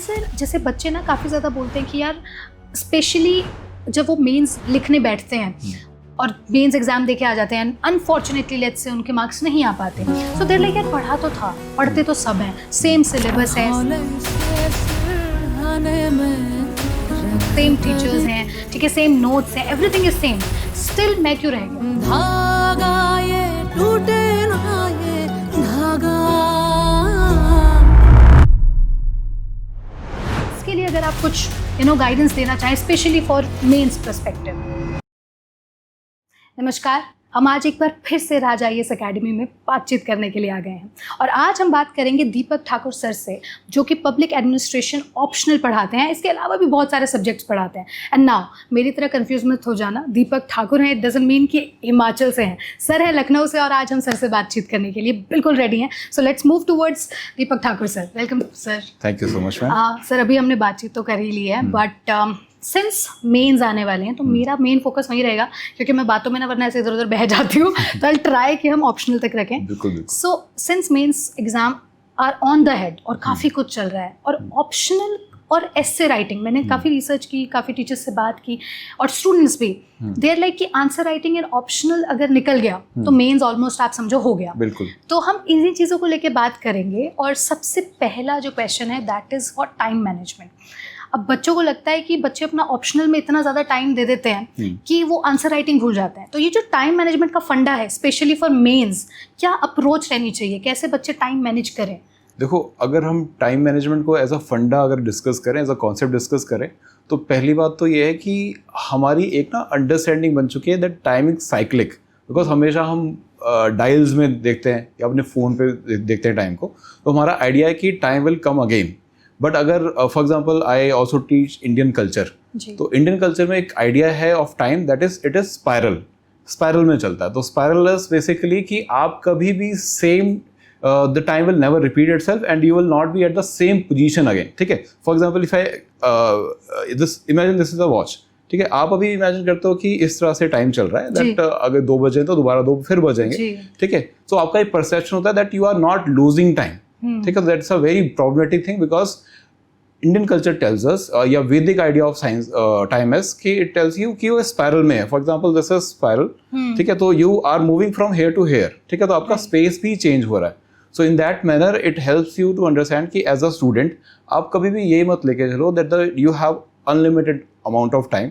And sir जैसे बच्चे ना काफ़ी ज़्यादा बोलते हैं कि यार स्पेशली जब वो मेंस लिखने बैठते हैं और मेंस एग्जाम देके आ जाते हैं, अनफॉर्चुनेटली लेट्स से उनके मार्क्स नहीं आ पाते, सो देर लाइक यार पढ़ा तो था, पढ़ते तो सब हैं, सेम सिलेबस है, सेम टीचर्स हैं, ठीक है, सेम नोट्स हैं, एवरीथिंग इज सेम, स्टिल मैं क्यों रह गया? धागा ये टूटे ना ये धागा। इसके लिए अगर आप कुछ गाइडेंस देना चाहें स्पेशली फॉर मेंस पर्सपेक्टिव। नमस्कार, हम आज एक बार फिर से राज आईएएस अकेडमी में बातचीत करने के लिए आ गए हैं और आज हम बात करेंगे दीपक ठाकुर सर से, जो कि पब्लिक एडमिनिस्ट्रेशन ऑप्शनल पढ़ाते हैं, इसके अलावा भी बहुत सारे सब्जेक्ट्स पढ़ाते हैं। एंड नाउ मेरी तरह कंफ्यूज मत हो जाना, दीपक ठाकुर हैं, इट डजंट मीन कि हिमाचल से हैं, सर है लखनऊ से और आज हम सर से बातचीत करने के लिए बिल्कुल रेडी हैं। So let's move towards Deepak Thakur sir. Welcome sir. Thank you so much ma'am. Sir अभी हमने बातचीत तो कर ही ली है, बट सिंस मेंस आने वाले हैं तो मेरा मेन फोकस वहीं रहेगा, क्योंकि मैं बातों में ना वरना ऐसे इधर उधर बह जाती हूँ, तो आई ट्राई कि हम ऑप्शनल तक रखें। बिल्कुल। So since mains exam are on the head और काफ़ी कुछ चल रहा है, और ऑप्शनल और एस्से राइटिंग मैंने काफ़ी रिसर्च की, काफ़ी टीचर्स से बात की और स्टूडेंट्स भी, देयर लाइक कि आंसर राइटिंग एंड ऑप्शनल अगर निकल गया तो मेंस ऑलमोस्ट आप समझो हो गया। बिल्कुल। तो हम इन्हीं चीज़ों को लेके बात करेंगे और सबसे पहला जो क्वेश्चन है that is for time management. अब बच्चों को लगता है कि बच्चे अपना ऑप्शनल में इतना ज़्यादा टाइम दे देते हैं कि वो आंसर राइटिंग भूल जाते हैं, तो ये जो टाइम मैनेजमेंट का फंडा है स्पेशली फॉर मेंस, क्या अप्रोच रहनी चाहिए, कैसे बच्चे टाइम मैनेज करें? देखो, अगर हम टाइम मैनेजमेंट को एज अ फंडा अगर डिस्कस करें, एज अ कॉन्सेप्ट डिस्कस करें, तो पहली बात तो ये है कि हमारी एक ना अंडरस्टैंडिंग बन चुकी है that time is cyclic. Because हमेशा हम डायल्स में देखते हैं या अपने फ़ोन पे देखते हैं टाइम को, तो हमारा आइडिया है कि time will come again. But अगर for example I also teach Indian culture, तो इंडियन कल्चर में एक आइडिया है of time that is it is spiral में चलता है। तो स्पायरल इज बेसिकली कि आप कभी भी same the time will never repeat itself and you will not be at the same position again. ठीक है, for example if I imagine this is a watch, ठीक है, आप अभी इमेजिन करते हो कि इस तरह से टाइम चल रहा है दैट अगर 2 बजे तो दोबारा 2 फिर बजेंगे, ठीक है, तो आपका एक परसेप्शन होता है that you are not losing time. ठीक है, that's a very problematic thing because Indian culture tells us या Vedic idea of science time is कि इट टेल्स यू कि वो स्पायरल में है। For example this is spiral, ठीक है, तो you are moving from here to here, ठीक है, तो आपका स्पेस भी चेंज हो रहा है। So in that manner it helps you to understand कि एज अ स्टूडेंट आप कभी भी ये मत लेके चलो that you have unlimited amount of time.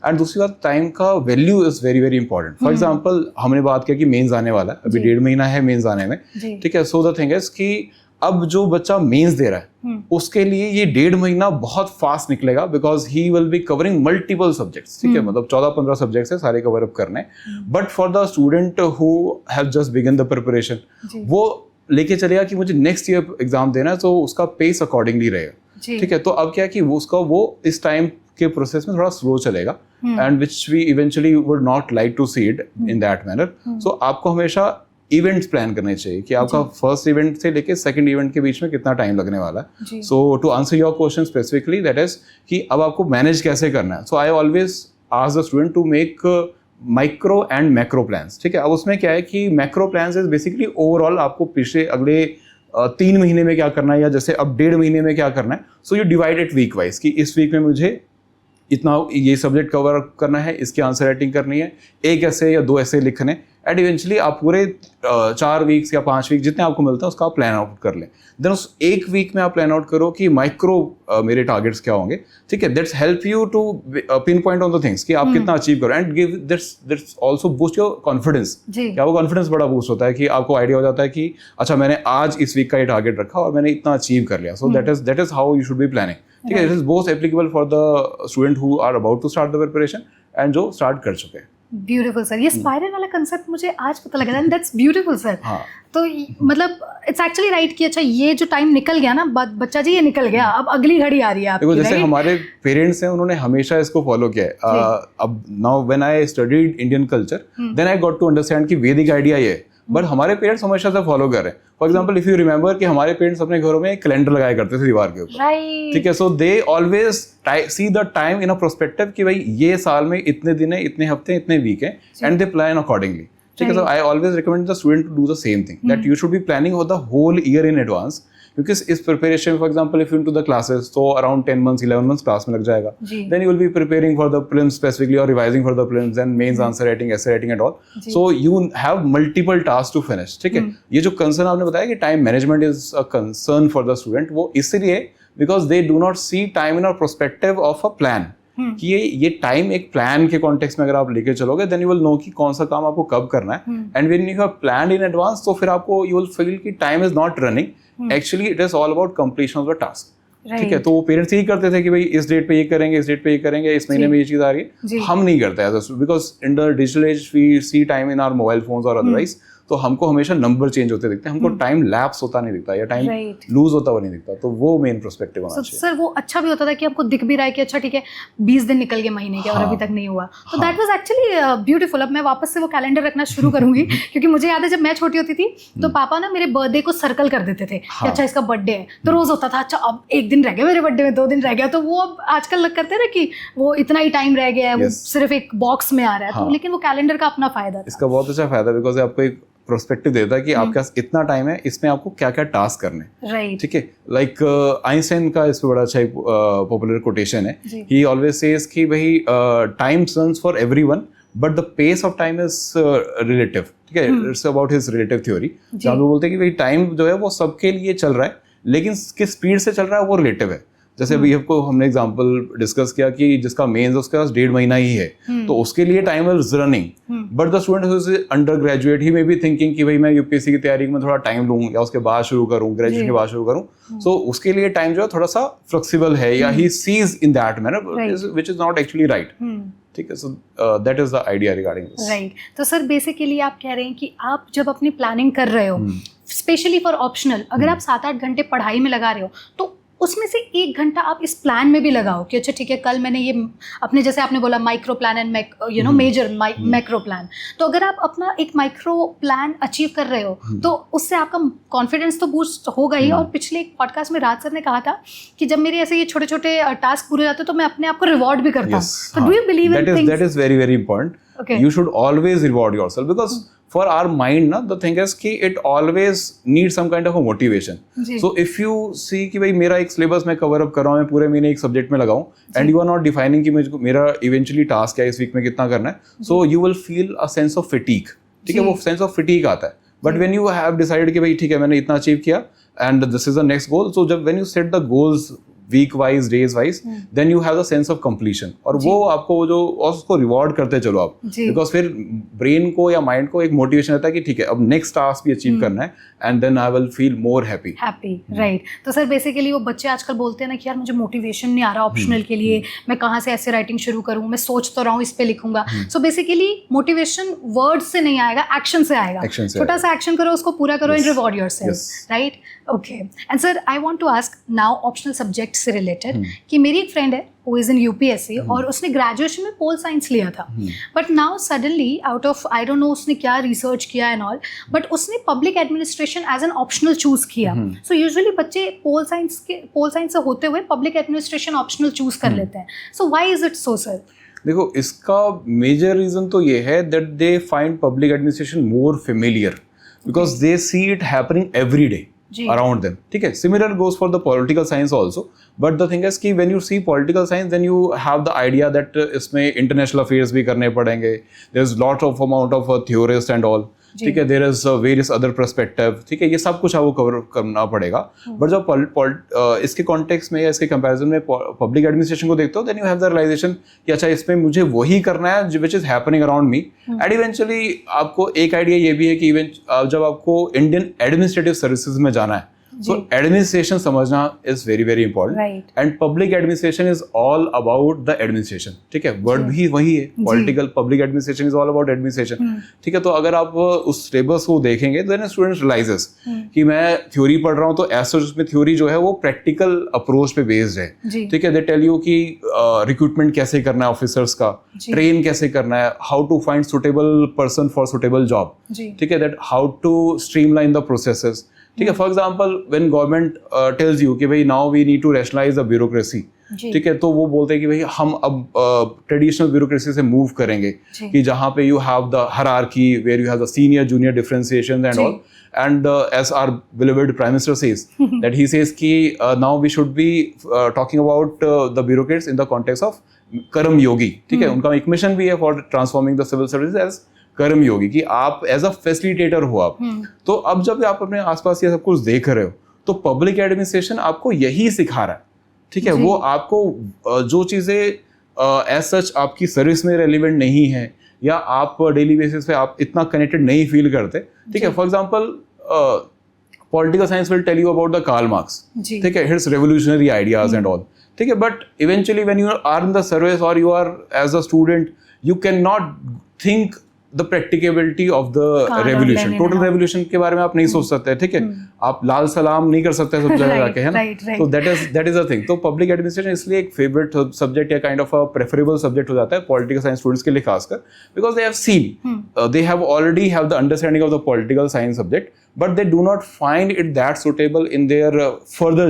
And दूसरी बात, टाइम का value is very very important. For example हमने बात किया कि मेंस आने वाला है, अभी 1.5 महीना है मेंस आने में, ठीक है। सो द थिंग इज कि अब जो बच्चा मेंस दे रहा है उसके लिए ये 1.5 महीना बहुत फास्ट निकलेगा because he will be covering multiple subjects, ठीक है, मतलब 14-15 सब्जेक्ट्स है सारे कवर अप करने। But for the student who have just begun the preparation, वो लेके चलेगा कि मुझे नेक्स्ट ईयर एग्जाम देना है, तो उसका पेस अकॉर्डिंगली रहेगा, ठीक है। तो अब क्या है कि वो इस टाइम के प्रोसेस में थोड़ा स्लो चलेगा and which we eventually would not like to see it in that manner. So आपको हमेशा इवेंट्स प्लान करने चाहिए कि आपका फर्स्ट इवेंट से लेके सेकंड इवेंट के बीच में कितना टाइम लगने वाला है। So to answer your question specifically that is कि अब आपको मैनेज कैसे करना है। So I always ask the student to make micro and macro plans, ठीक है। अब उसमें क्या है कि macro plans is basically overall आपको पिछले अगले 3 महीने में क्या करना है, या जैसे अब 1.5 महीने में क्या करना है। So you divide it week wise कि इस वीक में मुझे इतना ये सब्जेक्ट कवर करना है, इसकी आंसर राइटिंग करनी है, 1 ऐसे या 2 ऐसे लिखने, एंड इवेंचुअली आप पूरे 4 वीक्स या 5 वीक जितने आपको मिलता है उसका आप प्लान आउट कर लें। देन उस 1 वीक में आप प्लान आउट करो कि माइक्रो मेरे टारगेट्स क्या होंगे, ठीक है। That's help you to pinpoint on the things कि आप कितना अचीव करो and give that's also boost your confidence. क्या वो कॉन्फिडेंस बड़ा बूस्ट होता है कि आपको आइडिया हो जाता है कि अच्छा मैंने आज इस वीक का ये टारगेट रखा और मैंने इतना अचीव कर लिया। So that is how you should be planning, ठीक है। It is both applicable for the student who are about to start the preparation and जो स्टार्ट कर चुके हैं। ब्यूटीफुल सर, ये स्पाइरल वाला कंसेप्ट मुझे आज पता लगा, एंड दैट्स ब्यूटीफुल सर। तो मतलब इट्स एक्चुअली राइट कि अच्छा ये जो टाइम निकल गया ना, बच्चा जी ये निकल गया, अब अगली घड़ी आ रही है आपकी। देखो जैसे हमारे पेरेंट्स हैं उन्होंने हमेशा इसको फॉलो किया है। अब now when I studied Indian culture then I got to understand कि वैदिक आइडिया ये है, बट हमारे पेरेंट्स हमेशा से फॉलो कर रहे हैं। For example if you remember कि हमारे पेरेंट्स अपने घरों में एक कैलेंडर लगाया करते थे दीवार के ऊपर, ठीक है। So they always see the time in a perspective कि भाई ये साल में इतने दिन है, इतने हफ्ते, इतने वीक है, एंड दे प्लान अकॉर्डिंगली, ठीक है। So I always recommend the student to do the same thing that you should be planning for the whole year in advance क्योंकि इस preparation for example if into the classes तो around 10 months 11 months class में लग जाएगा, then you will be preparing for the prelims specifically और revising for the prelims and mains answer writing essay writing and all, so you have multiple task to finish, ठीक है। ये जो concern आपने बताया कि time management is a concern for the student, वो इसलिए because they do not see time in a perspective of a plan, कि ये टाइम एक प्लान के कॉन्टेक्स्ट में अगर आप लेके चलोगे देन यू विल नो कि कौन सा काम आपको कब करना है, and when you have planned in advance तो फिर आपको यू विल फील कि time is not running, actually it is all about completion of the task, ठीक है। तो वो पेरेंट्स यही करते थे कि भाई इस डेट पे ये करेंगे, इस डेट पे ये करेंगे, इस महीने में ये चीज आ रही है, हम नहीं करते, because in the digital age we see time in our mobile phones और अदरवाइज, तो हमको हमेशा नंबर चेंज होते दिखते हैं, हमको टाइम लैप्स होता नहीं दिखता या टाइम लूज होता हुआ नहीं दिखता, तो वो मेन पर्सपेक्टिव होना चाहिए। सर वो अच्छा भी होता था कि आपको दिख भी रहा है कि अच्छा ठीक है 20 दिन निकल गए महीने के और अभी तक नहीं हुआ, तो दैट वाज एक्चुअली ब्यूटीफुल। अब मैं वापस से वो कैलेंडर रखना शुरू करूंगी क्योंकि मुझे याद है जब मैं छोटी होती थी तो पापा ना मेरे बर्थडे को सर्कल कर देते थे कि अच्छा इसका बर्थडे है, तो रोज होता था अच्छा अब 1 दिन रह गया मेरे बर्थडे में, 2 दिन रह गया, तो वो अब आजकल लग करते हैं ना कि वो इतना ही टाइम रह गया है, वो सिर्फ एक बॉक्स में आ रहा है, तो लेकिन वो कैलेंडर का अपना फायदा था। इसका बहुत अच्छा फायदा बिकॉज आपको एक प्रोस्पेक्टिव देता है कि आपके पास इतना टाइम है, इसमें आपको क्या क्या टास्क करने, राइट, ठीक है। लाइक आइंस्टाइन का इस पे बड़ा अच्छा पॉपुलर कोटेशन है, ही ऑलवेज सेज कि भाई time runs for everyone but the pace of time is relative, ठीक है, it's about his relative theory, जहाँ पे बोलते हैं कि भाई टाइम जो है वो सबके लिए चल रहा है लेकिन किस स्पीड से चल रहा है वो रिलेटिव है। जैसे अभी आपको हमने एग्जांपल डिस्कस किया कि जिसका मेंस है उसके पास 1.5 महीना ही है, तो उसके लिए time is running, but the student who is under graduate he may be thinking कि भाई मैं यूपीएससी की तैयारी में थोड़ा टाइम लूँ या उसके बाद शुरू करूँ, ग्रेजुएशन के बाद शुरू करूँ, सो उसके लिए टाइम जो है थोड़ा सा फ्लेक्सिबल है या he sees in that manner which is not actually right, ठीक है। सो that is the idea regarding this, right. तो सर बेसिकली आप कह रहे हैं कि आप जब अपनी प्लानिंग कर रहे हो स्पेशली फॉर ऑप्शनल, अगर आप 7-8 घंटे पढ़ाई में लगा रहे हो तो उसमें से 1 घंटा आप इस प्लान में भी लगाओ कि अच्छा ठीक है कल मैंने ये अपने जैसे आपने बोला micro plan and major macro plan, तो अगर आप अपना एक माइक्रो प्लान अचीव कर रहे हो तो उससे आपका कॉन्फिडेंस तो बूस्ट होगा ही। और पिछले एक पॉडकास्ट में राज सर ने कहा था कि जब मेरे ऐसे ये छोटे छोटे टास्क पूरे जाते तो मैं अपने आप को रिवॉर्ड भी करता हूँ, तो do you believe in things? That is very very important, you should always reward yourself because for our mind na the thing is कि it always needs some kind of a motivation, so if you see कि भाई मेरा एक syllabus मैं cover up कर रहा हूँ, मैं पूरे महीने एक subject में लगाऊँ and you are not defining कि मेरा eventually task है इस week में कितना करना है, so you will feel a sense of fatigue, ठीक है, वो sense of fatigue आता है। but when you have decided कि भाई ठीक है मैंने इतना achieve किया and this is the next goal, so जब when you set the goals week wise days wise then you have the sense of completion, और वो आपको जो और उसको रिवॉर्ड करते चलो आप, बिकॉज फिर ब्रेन को या माइंड को एक मोटिवेशन रहता है कि ठीक है अब नेक्स्ट टास्क भी अचीव करना है and then I will feel more happy, right. तो सर बेसिकली वो बच्चे आजकल बोलते हैं ना कि यार मुझे मोटिवेशन नहीं आ रहा ऑप्शनल के लिए, मैं कहाँ से ऐसे राइटिंग शुरू करूँ, मैं सोच तो रहा हूँ इस पे लिखूंगा, सो बेसिकली मोटिवेशन वर्ड से नहीं आएगा, एक्शन से आएगा, छोटा सा एक्शन करो उसको पूरा करो and reward yourself, right, okay. And sir I want to ask now optional subject से रिलेटेड कि मेरी एक फ्रेंड है who is in UPSC और उसने ग्रेजुएशन में पोल साइंस लिया था, but now suddenly out of I don't know उसने क्या रिसर्च किया एंड ऑल, बट उसने public administration as an optional choose किया। सो यूजुअली बच्चे पोल साइंस से होते हुए पब्लिक एडमिनिस्ट्रेशन ऑप्शनल चूज कर लेते हैं, so why is it so sir? देखो इसका मेजर रीजन तो ये है that they find public administration more familiar because they see it happening every day around them, ठीक है। Similar goes for the political science also, but the thing is कि when you see political science then you have the idea that इसमें international affairs भी करने पड़ेंगे, there's lot of amount of theorists and all, ठीक है, there is various other perspective, ठीक है, ये सब कुछ आपको कवर करना पड़ेगा। बट जब इसके कॉन्टेक्स्ट में या इसके कंपैरिजन में पब्लिक एडमिनिस्ट्रेशन को देखते हो then you have the realization कि अच्छा इसमें मुझे वही करना है which is happening around me, and eventually आपको एक आइडिया ये भी है कि जब आपको इंडियन एडमिनिस्ट्रेटिव सर्विसेज में जाना है, so administration समझना is very very important, right. and public administration is all about the administration, ठीक है, वर्ड भी वही है, political public administration is all about administration, ठीक है। तो अगर आप उस सिलेबस को देखेंगे then a student realizes कि मैं थ्योरी पढ़ रहा हूँ तो ऐसा उसमें थ्योरी जो है वो प्रैक्टिकल अप्रोच पे बेस्ड है, ठीक है। दे टेल यू कि रिक्रूटमेंट कैसे करना है ऑफिसर्स का, ट्रेन कैसे करना है, how to find suitable person for suitable job, ठीक है, that how to streamline the processes, ठीक है. For example when government tells you कि भाई now we need to rationalize the bureaucracy, ठीक है, तो वो बोलते हैं कि भाई हम अब ट्रेडिशनल ब्यूरोक्रेसी से मूव करेंगे कि जहाँ पे you have the hierarchy where you have the senior junior differentiation and all. And as our beloved Prime Minister says, that he says कि now we should be talking about the bureaucrats in the context of कर्म योगी. ठीक है, उनका एक mission भी है for transforming the civil services as कर्म योगी, कि आप एज अ फैसिलिटेटर हो आप. तो अब जब आप अपने आसपास ये सब कुछ देख रहे हो तो पब्लिक एडमिनिस्ट्रेशन आपको यही सिखा रहा है. ठीक है, वो आपको जो चीज़ें एज सच आपकी सर्विस में रेलिवेंट नहीं है या आप डेली बेसिस पे आप इतना कनेक्टेड नहीं फील करते. ठीक है, for example political science will tell you about the Karl Marx. ठीक है, his revolutionary ideas and all. ठीक है, but eventually when you are in the service और you are as a student you can not think the practicability of the revolution. Total revolution के बारे में आप नहीं सोच सकते. ठीक है, आप लाल सलाम नहीं कर सकते सब जगह जाके, है ना. तो दैट इज अ थिंग. तो पब्लिक एडमिनिस्ट्रेशन इसलिए एक फेवरेट सब्जेक्ट या kind of a preferable subject हो जाता है पॉलिटिकल साइंस स्टूडेंट्स के लिए खासकर, because they have seen, they have already have the understanding of the political science subject, but they do not find it that suitable in their further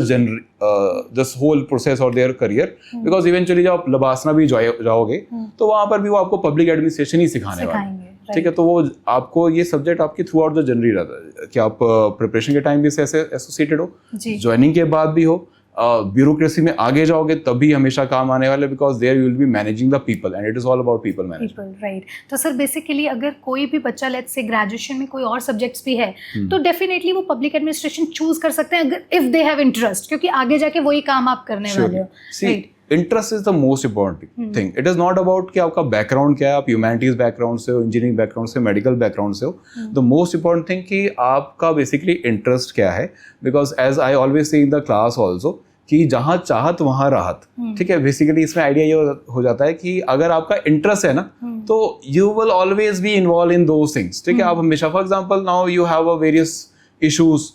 this whole process or their career, because eventually जब आप लबासना भी जाओगे तो वहाँ पर भी वो आपको पब्लिक एडमिनिस्ट्रेशन ही सिखाने वाले हैं. ठीक है, तो वो आपको ये सब्जेक्ट आपकी थ्रू आउट द जर्नी रहता है कि आप प्रिपरेशन के टाइम भी इससे एसोसिएटेड हो, ज्वाइनिंग के बाद भी हो, ब्यूरोक्रेसी में आगे जाओगे तब भी हमेशा काम आने वाले, because there you will be managing the people and it is all about people management. Right. तो सर बेसिकली अगर कोई भी बच्चा लेट्स से ग्रेजुएशन में कोई और सब्जेक्ट्स भी है तो डेफिनेटली वो पब्लिक एडमिनिस्ट्रेशन चूज कर सकते हैं अगर इफ दे हैव इंटरेस्ट, क्योंकि आगे जाके वही काम आप करने वाले हो. Right. Interest is the most important thing. It is not about कि आपका बैकग्राउंड क्या है, आप ह्यूमैनिटीज बैकग्राउंड से हो, इंजीनियरिंग बैकग्राउंड से, मेडिकल बैकग्राउंड से हो. द मोस्ट इंपॉर्टेंट थिंग कि आपका बेसिकली इंटरेस्ट क्या है, because as I always say in the class also कि जहाँ चाहत वहाँ राहत. ठीक है, बेसिकली इसमें आइडिया ये हो जाता है कि अगर आपका इंटरेस्ट है ना तो you will always be involve in those things. ठीक है, आप हमेशा, for example now you have a various issues.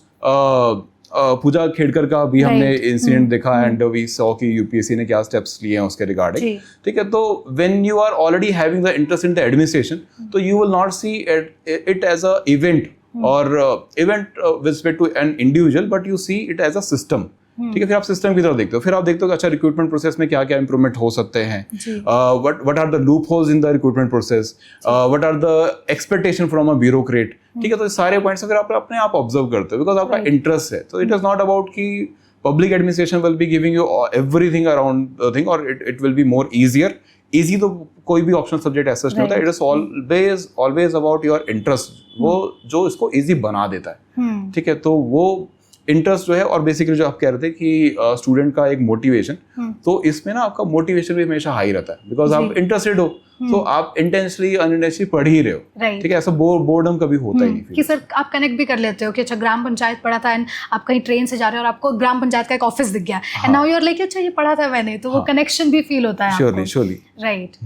Pooja Khedkar का भी हमने इंसिडेंट देखा एंड वी सॉ कि यूपीएससी ने क्या स्टेप्स लिए हैं उसके रिगार्डिंग. ठीक है, तो when you are already having the interest in the administration तो you will not see it as a event और event with respect to an individual, but you see it as a system. ठीक है, फिर आप system की तरफ देखते हो, फिर आप देखते हो कि अच्छा रिक्रूटमेंट प्रोसेस में क्या क्या इंप्रूवमेंट हो सकते हैं, what are the loopholes in the recruitment process, what are the expectation from a bureaucrat. ठीक है, तो सारे पॉइंट्स फिर आप अपने आप ऑब्जर्व करते हो बिकॉज आपका इंटरेस्ट है. तो इट इज नॉट अबाउट कि public administration will be giving you everything around the thing और it will be more easier. Easy तो कोई भी ऑप्शनल सब्जेक्ट ऐसा नहीं होता. It is always about your interest, वो जो इसको ईजी बना देता है. ठीक है, तो वो इंटरेस्ट जो है और बेसिकली जो आप कह रहे थे कि स्टूडेंट का एक मोटिवेशन, तो इसमें ना आपका मोटिवेशन भी हमेशा हाई रहता है बिकॉज आप इंटरेस्टेड हो, तो आप इंटेंशनली अनइंटेंशनली पढ़ ही रहे हो. ठीक है, ऐसा बोर्डम कभी होता ही नहीं. कि सर आप कनेक्ट भी कर लेते हो कि अच्छा ग्राम पंचायत पढ़ा था एंड आप कहीं ट्रेन से जा रहे हो और आपको ग्राम पंचायत का एक ऑफिस दिख गया and now you are like अच्छा ये पढ़ा था मैंने, तो वो कनेक्शन भी फील होता है. श्योरली. राइट.